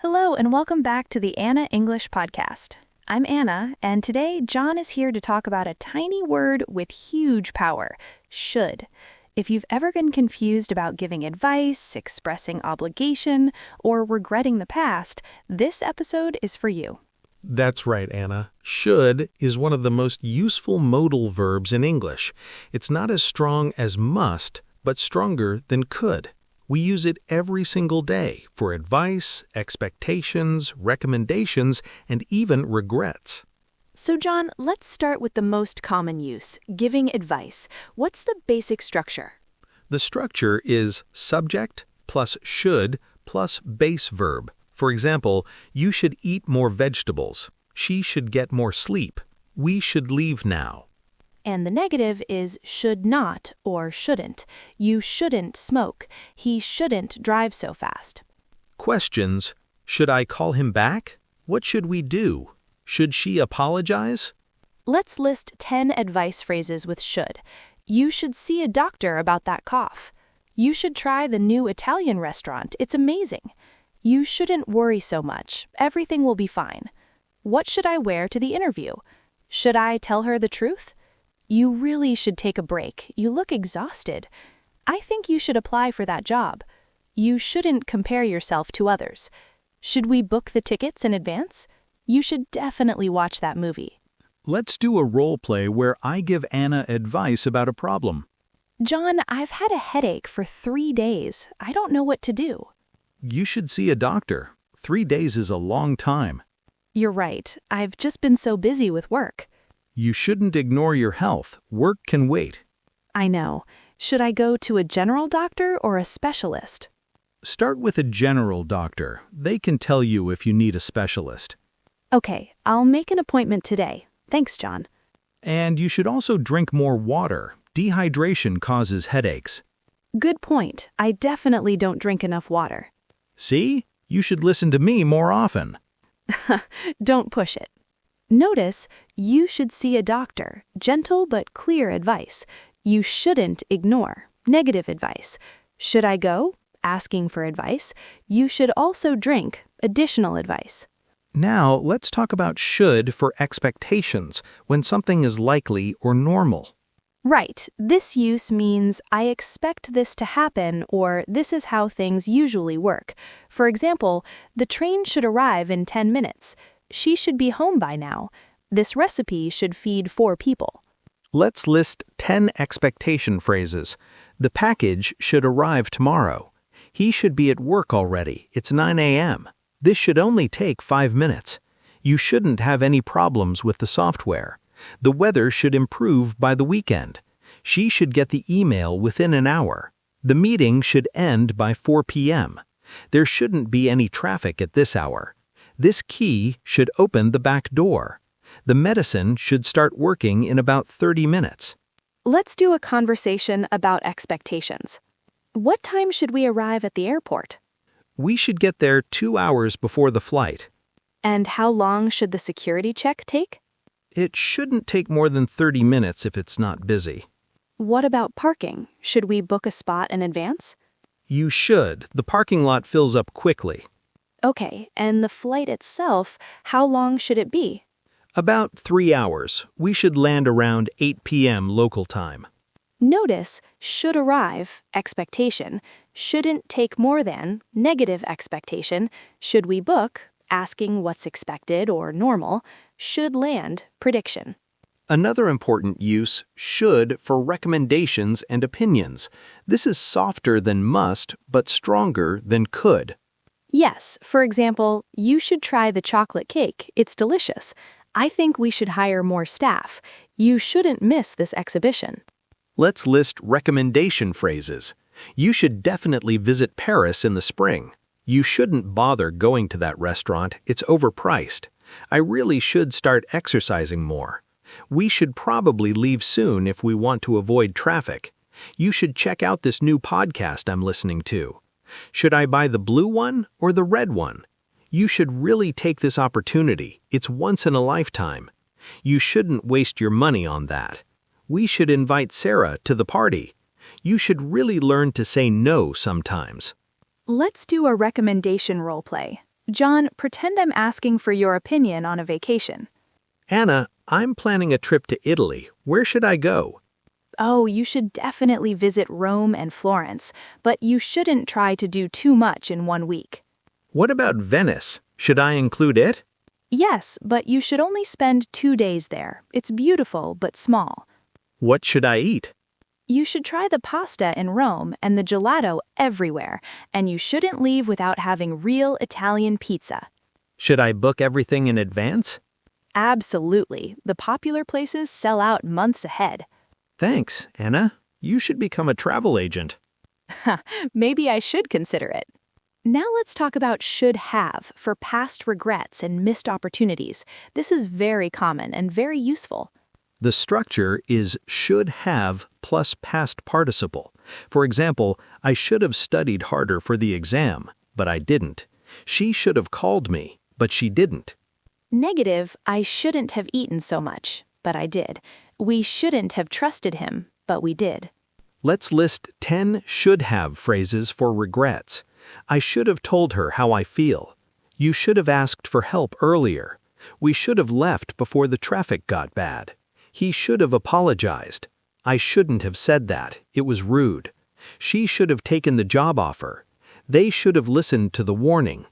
Hello, and welcome back to the Anna English Podcast. I'm Anna, and today John is here to talk about a tiny word with huge power, should. If you've ever been confused about giving advice, expressing obligation, or regretting the past, this episode is for you. That's right, Anna. Should is one of the most useful modal verbs in English. It's not as strong as must, but stronger than could. We use it every single day for advice, expectations, recommendations, and even regrets. So John, let's start with the most common use, giving advice. What's the basic structure? The structure is subject plus should plus base verb. For example, you should eat more vegetables. She should get more sleep. We should leave now. And the negative is should not or shouldn't. You shouldn't smoke. He shouldn't drive so fast. Questions: should I call him back? What should we do? Should she apologize? Let's list 10 advice phrases with should. You should see a doctor about that cough. You should try the new Italian restaurant. It's amazing. You shouldn't worry so much. Everything will be fine. What should I wear to the interview? Should I tell her the truth? You really should take a break. You look exhausted. I think you should apply for that job. You shouldn't compare yourself to others. Should we book the tickets in advance? You should definitely watch that movie. Let's do a role play where I give Anna advice about a problem. John, I've had a headache for 3 days. I don't know what to do. You should see a doctor. 3 days is a long time. You're right. I've just been so busy with work. You shouldn't ignore your health. Work can wait. I know. Should I go to a general doctor or a specialist? Start with a general doctor. They can tell you if you need a specialist. Okay, I'll make an appointment today. Thanks, John. And you should also drink more water. Dehydration causes headaches. Good point. I definitely don't drink enough water. See? You should listen to me more often. Don't push it. Notice, you should see a doctor. Gentle but clear advice. You shouldn't ignore. Negative advice. Should I go? Asking for advice. You should also drink. Additional advice. Now, let's talk about should for expectations, when something is likely or normal. Right. This use means I expect this to happen or this is how things usually work. For example, the train should arrive in 10 minutes. She should be home by now. This recipe should feed 4 people. Let's list 10 expectation phrases. The package should arrive tomorrow. He should be at work already. It's 9 a.m. This should only take 5 minutes. You shouldn't have any problems with the software. The weather should improve by the weekend. She should get the email within an hour. The meeting should end by 4 p.m. There shouldn't be any traffic at this hour. This key should open the back door. The medicine should start working in about 30 minutes. Let's do a conversation about expectations. What time should we arrive at the airport? We should get there 2 hours before the flight. And how long should the security check take? It shouldn't take more than 30 minutes if it's not busy. What about parking? Should we book a spot in advance? You should. The parking lot fills up quickly. Okay, and the flight itself, how long should it be? About 3 hours. We should land around 8 p.m. local time. Notice, should arrive, expectation, shouldn't take more than, negative expectation, should we book, asking what's expected or normal, should land, prediction. Another important use, should, for recommendations and opinions. This is softer than must, but stronger than could. Yes, for example, you should try the chocolate cake. It's delicious. I think we should hire more staff. You shouldn't miss this exhibition. Let's list recommendation phrases. You should definitely visit Paris in the spring. You shouldn't bother going to that restaurant. It's overpriced. I really should start exercising more. We should probably leave soon if we want to avoid traffic. You should check out this new podcast I'm listening to. Should I buy the blue one or the red one? You should really take this opportunity. It's once in a lifetime. You shouldn't waste your money on that. We should invite Sarah to the party. You should really learn to say no sometimes. Let's do a recommendation role play. John, pretend I'm asking for your opinion on a vacation. Anna, I'm planning a trip to Italy. Where should I go? Oh, you should definitely visit Rome and Florence, but you shouldn't try to do too much in 1 week. What about Venice? Should I include it? Yes, but you should only spend 2 days there. It's beautiful, but small. What should I eat? You should try the pasta in Rome and the gelato everywhere, and you shouldn't leave without having real Italian pizza. Should I book everything in advance? Absolutely. The popular places sell out months ahead. Thanks, Anna. You should become a travel agent. Maybe I should consider it. Now let's talk about should have for past regrets and missed opportunities. This is very common and very useful. The structure is should have plus past participle. For example, I should have studied harder for the exam, but I didn't. She should have called me, but she didn't. Negative, I shouldn't have eaten so much, but I did. We shouldn't have trusted him, but we did. Let's list 10 should have phrases for regrets. I should have told her how I feel. You should have asked for help earlier. We should have left before the traffic got bad. He should have apologized. I shouldn't have said that. It was rude. She should have taken the job offer. They should have listened to the warning.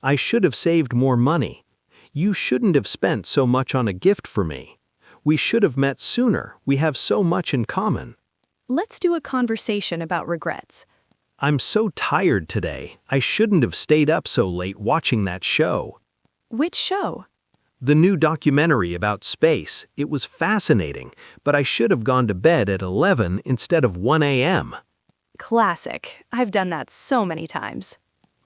I should have saved more money. You shouldn't have spent so much on a gift for me. We should have met sooner. We have so much in common. Let's do a conversation about regrets. I'm so tired today. I shouldn't have stayed up so late watching that show. Which show? The new documentary about space. It was fascinating, but I should have gone to bed at 11 instead of 1 a.m. Classic. I've done that so many times.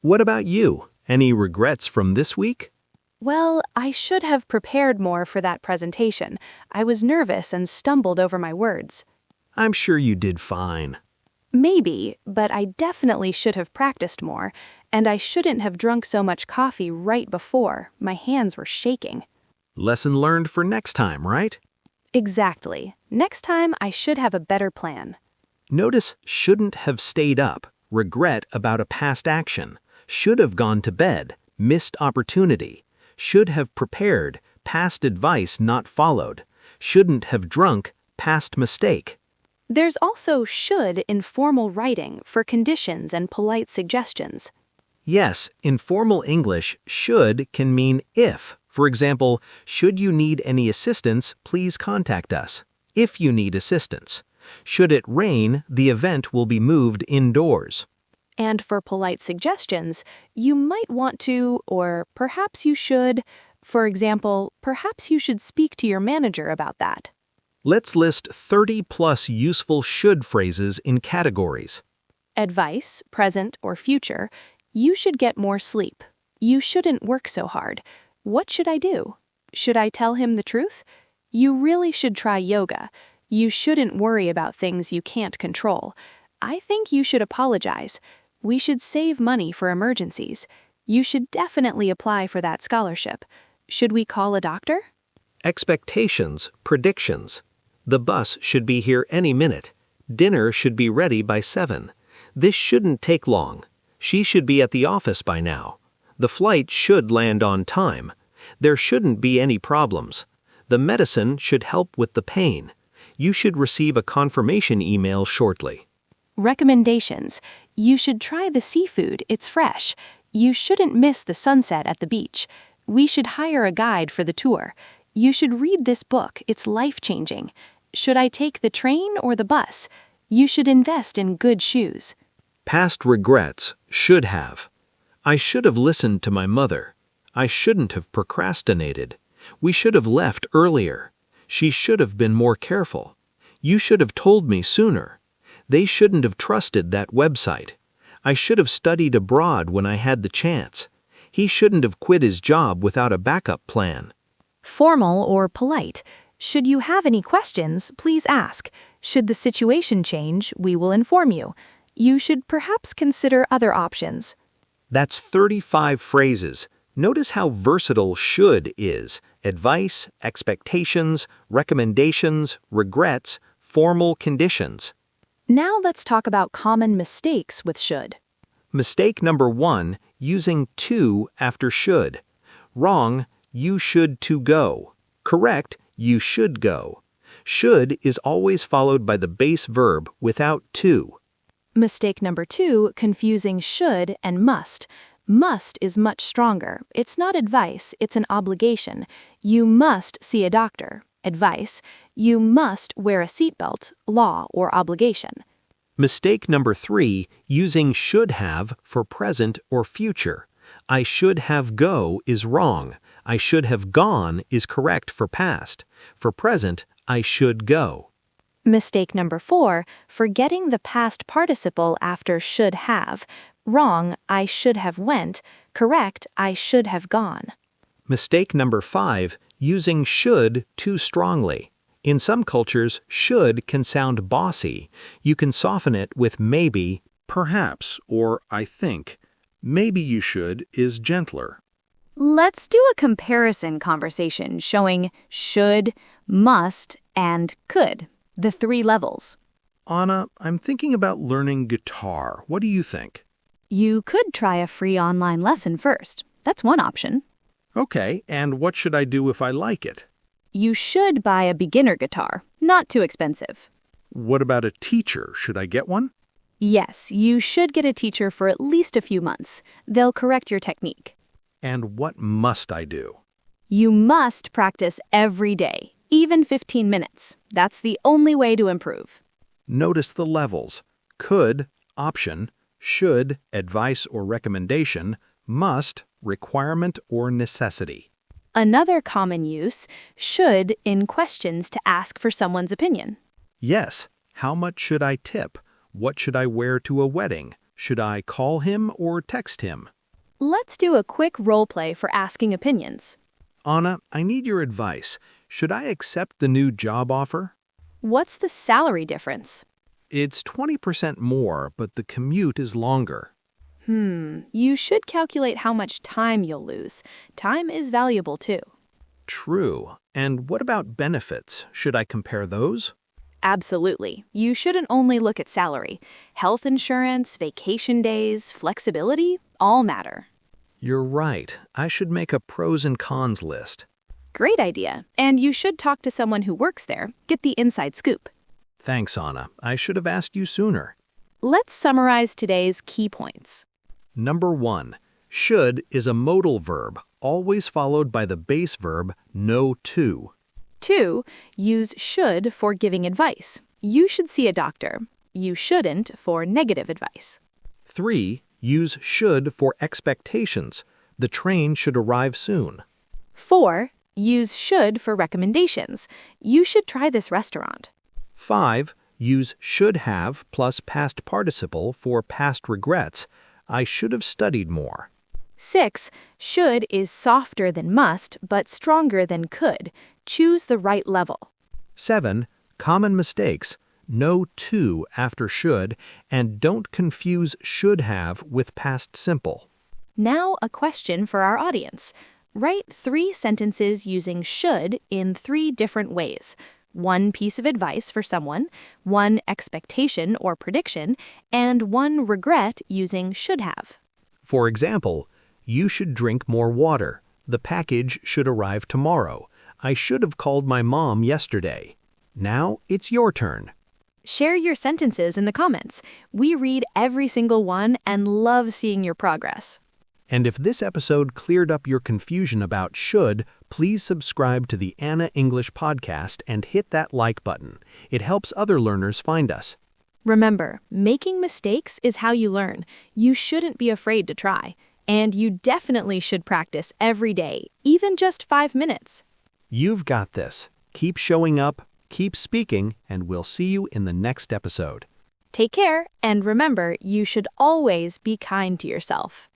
What about you? Any regrets from this week? Well, I should have prepared more for that presentation. I was nervous and stumbled over my words. I'm sure you did fine. Maybe, but I definitely should have practiced more, and I shouldn't have drunk so much coffee right before. My hands were shaking. Lesson learned for next time, right? Exactly. Next time, I should have a better plan. Notice shouldn't have stayed up, regret about a past action, should have gone to bed, missed opportunity, should have prepared, past advice not followed, shouldn't have drunk, past mistake. There's also should in formal writing for conditions and polite suggestions. Yes, in formal English, should can mean if. For example, should you need any assistance, please contact us. If you need assistance. Should it rain, the event will be moved indoors. And for polite suggestions, you might want to, or perhaps you should, for example, perhaps you should speak to your manager about that. Let's list 30 plus useful should phrases in categories. Advice, present or future. You should get more sleep. You shouldn't work so hard. What should I do? Should I tell him the truth? You really should try yoga. You shouldn't worry about things you can't control. I think you should apologize. We should save money for emergencies. You should definitely apply for that scholarship. Should we call a doctor? Expectations, predictions. The bus should be here any minute. Dinner should be ready by 7. This shouldn't take long. She should be at the office by now. The flight should land on time. There shouldn't be any problems. The medicine should help with the pain. You should receive a confirmation email shortly. Recommendations. You should try the seafood, it's fresh. You shouldn't miss the sunset at the beach. We should hire a guide for the tour. You should read this book, it's life-changing. Should I take the train or the bus? You should invest in good shoes. Past regrets, should have. I should have listened to my mother. I shouldn't have procrastinated. We should have left earlier. She should have been more careful. You should have told me sooner. They shouldn't have trusted that website. I should have studied abroad when I had the chance. He shouldn't have quit his job without a backup plan. Formal or polite. Should you have any questions, please ask. Should the situation change, we will inform you. You should perhaps consider other options. That's 35 phrases. Notice how versatile should is. Advice, expectations, recommendations, regrets, formal conditions. Now let's talk about common mistakes with should. Mistake number 1, using to after should. Wrong, you should to go. Correct, you should go. Should is always followed by the base verb without to. Mistake number 2, confusing should and must. Must is much stronger. It's not advice, it's an obligation. You must see a doctor. Advice, you must wear a seatbelt, law or obligation. Mistake number 3, using should have for present or future. I should have go is wrong. I should have gone is correct for past. For present, I should go. Mistake number 4, forgetting the past participle after should have. Wrong, I should have went. Correct, I should have gone. Mistake number 5, using should too strongly. In some cultures, should can sound bossy. You can soften it with maybe, perhaps, or I think. Maybe you should is gentler. Let's do a comparison conversation showing should, must, and could, the 3 levels. Anna, I'm thinking about learning guitar. What do you think? You could try a free online lesson first. That's one option. Okay, and what should I do if I like it? You should buy a beginner guitar, not too expensive. What about a teacher? Should I get one? Yes, you should get a teacher for at least a few months. They'll correct your technique. And what must I do? You must practice every day, even 15 minutes. That's the only way to improve. Notice the levels. Could, option. Should, advice or recommendation. Must, requirement or necessity. Another common use, should in questions to ask for someone's opinion. Yes. How much should I tip? What should I wear to a wedding? Should I call him or text him? Let's do a quick role play for asking opinions. Anna, I need your advice. Should I accept the new job offer? What's the salary difference? It's 20% more, but the commute is longer. You should calculate how much time you'll lose. Time is valuable too. True. And what about benefits? Should I compare those? Absolutely. You shouldn't only look at salary. Health insurance, vacation days, flexibility, all matter. You're right. I should make a pros and cons list. Great idea. And you should talk to someone who works there. Get the inside scoop. Thanks, Anna. I should have asked you sooner. Let's summarize today's key points. Number 1. Should is a modal verb, always followed by the base verb know to. 2. Use should for giving advice. You should see a doctor. You shouldn't for negative advice. 3. Use should for expectations. The train should arrive soon. 4. Use should for recommendations. You should try this restaurant. 5. Use should have plus past participle for past regrets. I should have studied more. 6. Should is softer than must, but stronger than could. Choose the right level. 7. Common mistakes. Know to after should, and don't confuse should have with past simple. Now a question for our audience. Write 3 sentences using should in 3 different ways. 1 piece of advice for someone, 1 expectation or prediction, and 1 regret using should have. For example, you should drink more water. The package should arrive tomorrow. I should have called my mom yesterday. Now it's your turn. Share your sentences in the comments. We read every single one and love seeing your progress. And if this episode cleared up your confusion about should, please subscribe to the Anna English podcast and hit that like button. It helps other learners find us. Remember, making mistakes is how you learn. You shouldn't be afraid to try. And you definitely should practice every day, even just 5 minutes. You've got this. Keep showing up, keep speaking, and we'll see you in the next episode. Take care, and remember, you should always be kind to yourself.